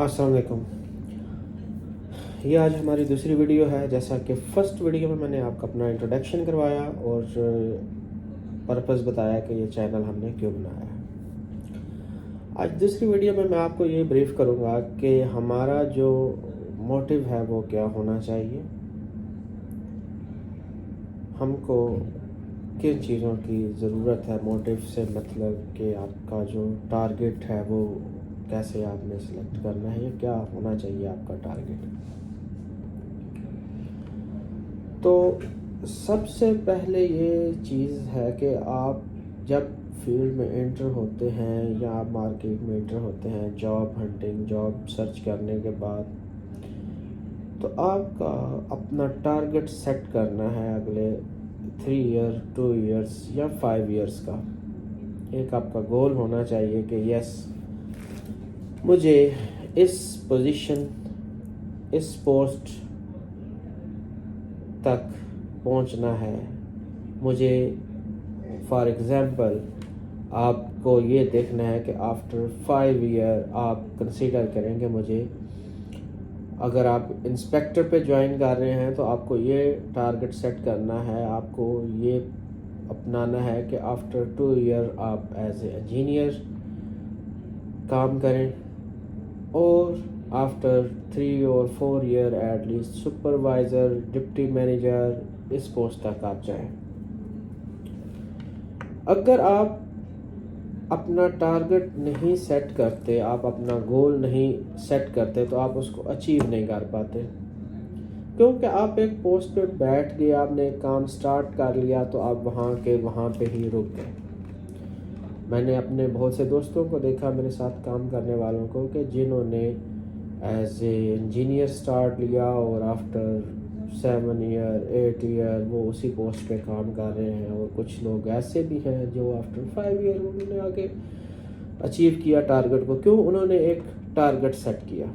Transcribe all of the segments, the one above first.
السلام علیکم. یہ آج ہماری دوسری ویڈیو ہے. جیسا کہ فرسٹ ویڈیو میں نے آپ کا اپنا انٹروڈکشن کروایا اور پرپس بتایا کہ یہ چینل ہم نے کیوں بنایا ہے. آج دوسری ویڈیو میں آپ کو یہ بریف کروں گا کہ ہمارا جو موٹیو ہے وہ کیا ہونا چاہیے, ہم کو کن چیزوں کی ضرورت ہے. موٹیو سے مطلب کہ آپ کا جو ٹارگٹ ہے وہ کیسے آپ نے سلیکٹ کرنا ہے, یا کیا ہونا چاہیے آپ کا ٹارگٹ. تو سب سے پہلے یہ چیز ہے کہ آپ جب فیلڈ میں انٹر ہوتے ہیں یا آپ مارکیٹ میں انٹر ہوتے ہیں, جاب ہنٹنگ, جاب سرچ کرنے کے بعد, تو آپ کا اپنا ٹارگٹ سیٹ کرنا ہے اگلے 3 ایئر 2 ایئرس یا 5 ایئرس کا. ایک آپ کا گول ہونا چاہیے کہ یس, مجھے اس پوزیشن, اس پوسٹ تک پہنچنا ہے. مجھے فار ایگزامپل آپ کو یہ دیکھنا ہے کہ آفٹر 5 ایئر آپ کنسیڈر کریں گے مجھے, اگر آپ انسپیکٹر پہ جوائن کر رہے ہیں تو آپ کو یہ ٹارگٹ سیٹ کرنا ہے, آپ کو یہ اپنانا ہے کہ آفٹر 2 ایئر آپ ایز اے انجینئر کام کریں, اور آفٹر 3 اور 4 year at least supervisor, deputy manager, اس پوسٹ تک آپ جائیں. اگر آپ اپنا ٹارگٹ نہیں سیٹ کرتے, آپ اپنا گول نہیں سیٹ کرتے, تو آپ اس کو اچیو نہیں کر پاتے, کیونکہ آپ ایک پوسٹ پہ بیٹھ گئے, آپ نے ایک کام سٹارٹ کر لیا تو آپ وہاں پہ ہی رک گئے. میں نے اپنے بہت سے دوستوں کو دیکھا, میرے ساتھ کام کرنے والوں کو, کہ جنہوں نے ایز اے انجینئر سٹارٹ لیا اور آفٹر 7 ایئر 8 ایئر وہ اسی پوسٹ پہ کام کر رہے ہیں, اور کچھ لوگ ایسے بھی ہیں جو آفٹر 5 ایئر انہوں نے آگے اچیو کیا ٹارگٹ کو. کیوں؟ انہوں نے ایک ٹارگٹ سیٹ کیا.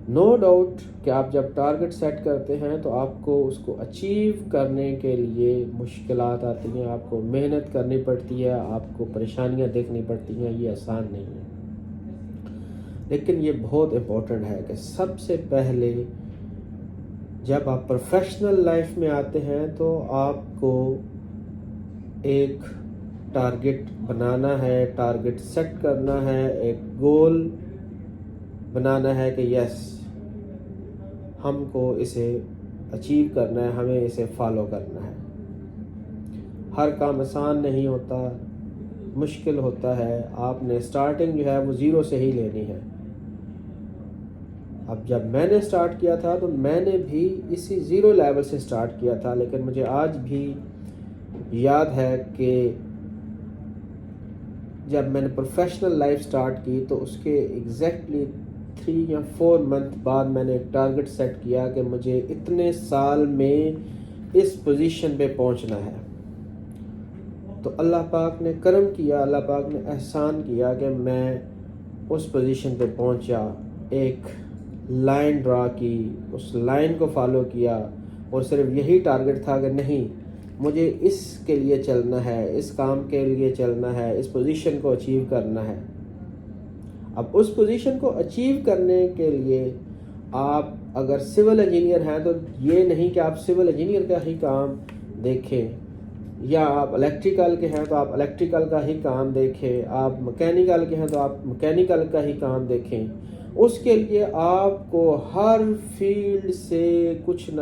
نو ڈاؤٹ کہ آپ جب ٹارگٹ سیٹ کرتے ہیں تو آپ کو اس کو اچیو کرنے کے لیے مشکلات آتی ہیں, آپ کو محنت کرنی پڑتی ہے, آپ کو پریشانیاں دیکھنی پڑتی ہیں. یہ آسان نہیں ہے, لیکن یہ بہت امپورٹنٹ ہے کہ سب سے پہلے جب آپ پروفیشنل لائف میں آتے ہیں تو آپ کو ایک ٹارگٹ بنانا ہے, ٹارگٹ سیٹ کرنا ہے, ایک گول بنانا ہے کہ یس, ہم کو اسے اچیو کرنا ہے, ہمیں اسے فالو کرنا ہے. ہر کام آسان نہیں ہوتا, مشکل ہوتا ہے. آپ نے سٹارٹنگ جو ہے وہ 0 سے ہی لینی ہے. اب جب میں نے سٹارٹ کیا تھا تو میں نے بھی اسی 0 لیول سے سٹارٹ کیا تھا, لیکن مجھے آج بھی یاد ہے کہ جب میں نے پروفیشنل لائف سٹارٹ کی تو اس کے ایگزیکٹلی 3 یا 4 منتھ بعد میں نے ایک ٹارگٹ سیٹ کیا کہ مجھے اتنے سال میں اس پوزیشن پہ پہنچنا ہے. تو اللہ پاک نے کرم کیا, اللہ پاک نے احسان کیا کہ میں اس پوزیشن پہ پہنچا. ایک لائن ڈرا کی, اس لائن کو فالو کیا, اور صرف یہی ٹارگٹ تھا کہ نہیں, مجھے اس کے لیے چلنا ہے, اس کام کے لیے چلنا ہے, اس پوزیشن کو اچیو کرنا ہے. اب اس پوزیشن کو اچیو کرنے کے لیے آپ اگر سول انجینئر ہیں تو یہ نہیں کہ آپ سول انجینئر کا ہی کام دیکھیں, یا آپ الیکٹریکل کے ہیں تو آپ الیکٹریکل کا ہی کام دیکھیں, آپ مکینیکل کے ہیں تو آپ مکینیکل کا ہی کام دیکھیں. اس کے لیے آپ کو ہر فیلڈ سے کچھ نہ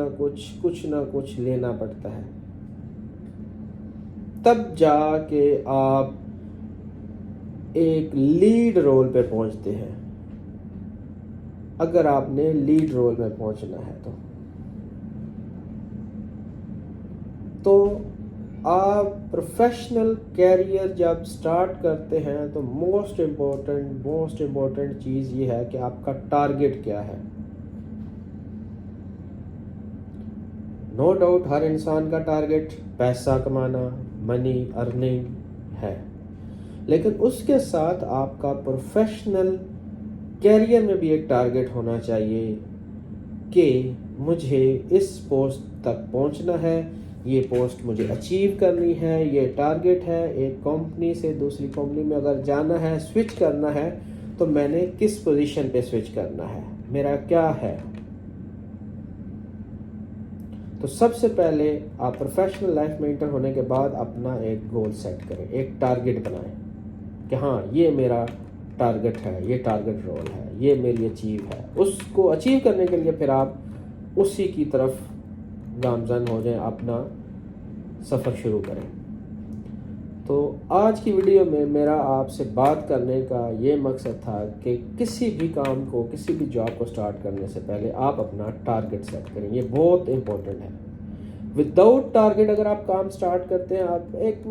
کچھ لینا پڑتا ہے, تب جا کے آپ ایک لیڈ رول پہ پہنچتے ہیں. اگر آپ نے لیڈ رول میں پہنچنا ہے تو آپ پروفیشنل کیریئر جب سٹارٹ کرتے ہیں تو موسٹ امپورٹنٹ چیز یہ ہے کہ آپ کا ٹارگٹ کیا ہے. نو ڈاؤٹ ہر انسان کا ٹارگٹ پیسہ کمانا, منی ارننگ ہے, لیکن اس کے ساتھ آپ کا پروفیشنل کیریئر میں بھی ایک ٹارگٹ ہونا چاہیے کہ مجھے اس پوسٹ تک پہنچنا ہے, یہ پوسٹ مجھے اچیو کرنی ہے, یہ ٹارگٹ ہے. ایک کمپنی سے دوسری کمپنی میں اگر جانا ہے, سوئچ کرنا ہے, تو میں نے کس پوزیشن پہ سوئچ کرنا ہے، میرا کیا ہے۔ تو سب سے پہلے آپ پروفیشنل لائف میں انٹر ہونے کے بعد اپنا ایک گول سیٹ کریں، ایک ٹارگٹ بنائیں کہ ہاں یہ میرا ٹارگٹ ہے، یہ ٹارگٹ رول ہے، یہ میری اچیو ہے۔ اس کو اچیو کرنے کے لیے پھر آپ اسی کی طرف گامزن ہو جائیں، اپنا سفر شروع کریں۔ تو آج کی ویڈیو میں میرا آپ سے بات کرنے کا یہ مقصد تھا کہ کسی بھی کام کو، کسی بھی جاب کو سٹارٹ کرنے سے پہلے آپ اپنا ٹارگٹ سیٹ کریں، یہ بہت امپورٹنٹ ہے۔ وداؤٹ ٹارگٹ اگر آپ کام سٹارٹ کرتے ہیں، آپ ایک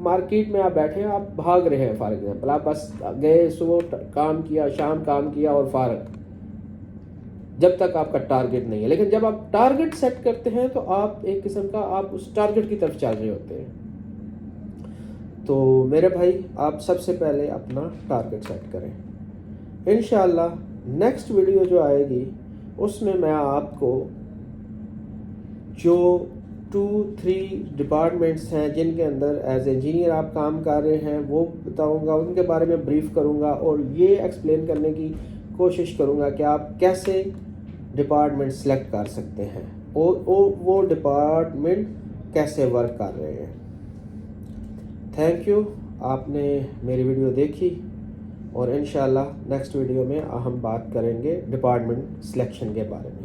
مارکیٹ میں آپ بیٹھے ہیں، آپ بھاگ رہے ہیں، فار ایگزامپل آپ بس گئے، صبح کام کیا، شام کام کیا اور فارغ، جب تک آپ کا ٹارگٹ نہیں ہے۔ لیکن جب آپ ٹارگٹ سیٹ کرتے ہیں تو آپ ایک قسم کا آپ اس ٹارگٹ کی طرف چل رہے ہوتے ہیں۔ تو میرے بھائی، آپ سب سے پہلے اپنا ٹارگٹ سیٹ کریں۔ انشاءاللہ نیکسٹ ویڈیو جو آئے گی اس میں آپ کو جو 2-3 ڈپارٹمنٹس ہیں جن کے اندر ایز انجینئر آپ کام کر رہے ہیں وہ بتاؤں گا، ان کے بارے میں بریف کروں گا اور یہ ایکسپلین کرنے کی کوشش کروں گا کہ آپ کیسے ڈپارٹمنٹ سلیکٹ کر سکتے ہیں اور وہ ڈپارٹمنٹ کیسے ورک کر رہے ہیں۔ تھینک یو، آپ نے میری ویڈیو دیکھی، اور انشاءاللہ نیکسٹ ویڈیو میں ہم بات کریں گے ڈپارٹمنٹ سلیکشن کے بارے میں۔